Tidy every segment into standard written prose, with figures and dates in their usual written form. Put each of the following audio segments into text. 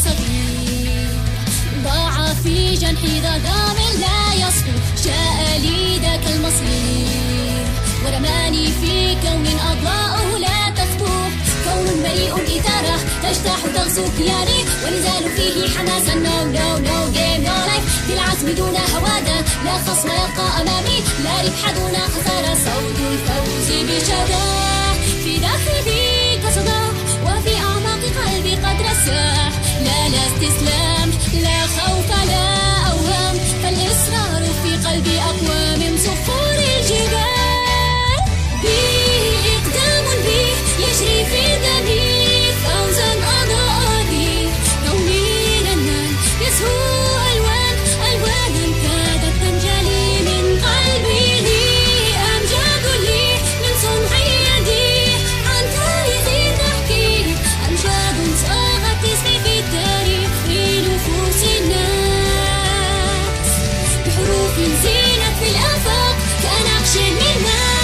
صغير ضاع في جنح ظلام لا يصفو، جاء لي ذاك المصير ورماني في كون أضواءه لا تخفو، كون مليء إثارة تجتاح تغزو كياني ونزال فيه حماسا. نو نو نو جيم نو لايف، بالعزم دون هوادة لا خصم يبقى أمامي، لا ربح دون خسارة، صوت الفوز بشباب في داخلي كصدى وفي أعماق قلبي قد رساح. لا استسلام، لا خوف، لا أوهام، فالإصرار في قلبي أقوى من صخور الجبال. به إقدام، به يجري في دمي فوزا أضاء بي، كوني رنان يسهو ألوان ألوانا كادت تنجلي من قلبي. لي أمجاد لي من صنع يدي، عن تاريخي تحكي أمجاد صاغت اسمي في التاريخ في نفوس الناس، بحروف زينت في الآفاق كنقش من ماس.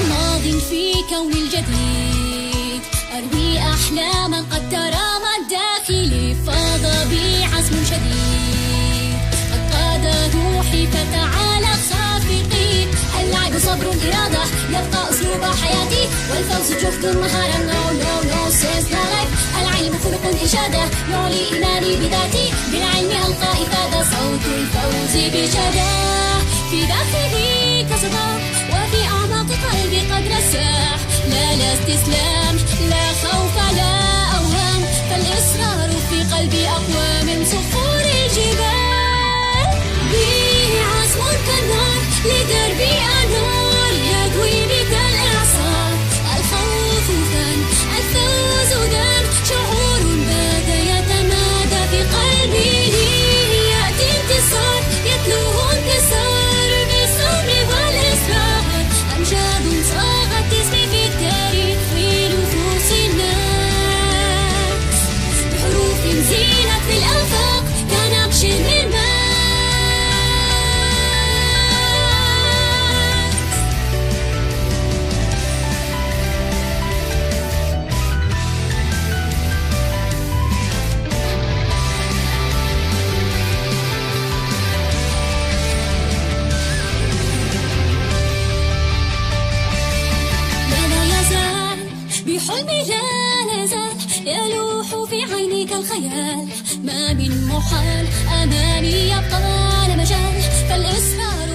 ماض في كون الجديد أروي أحلاما قد ترامت داخلي، فاض بي عزم شديد قد قاد روحي فتعالى خافقي. اللعب صبر إرادة يبقى أسلوب حياتي، والفوز جهد مهارة. نو نو نو سيز لا لايف، العلم خلق إشادة يعلي إيماني بذاتي، بالعلم ألقى إفادة، صوت الفوز بشجاع في داخلي كصدى وفي أعماق قلبي قد رساح. لا استسلام، لا خوف، لا أوهام، فالإصرار في قلبي أقوى من صخور الجبال. به عزم كالنار لدربي أنار يضوي بك الإعصار. الخوف فان، الفوز دان، شعور بات يتمادى في قلبي. لي يأتي انتصار يتلوه انتصار بالصبر والإصرار، أمجاد صاغت اسمي في التاريخ في نفوس الناس، بحروف زينت في الآفاق كنقش من ماس. لا يزال بحلمي، لا نزال يلوح في عينيك الخيال، ما من محال أمامي يبقى لا مجال، فالإصرار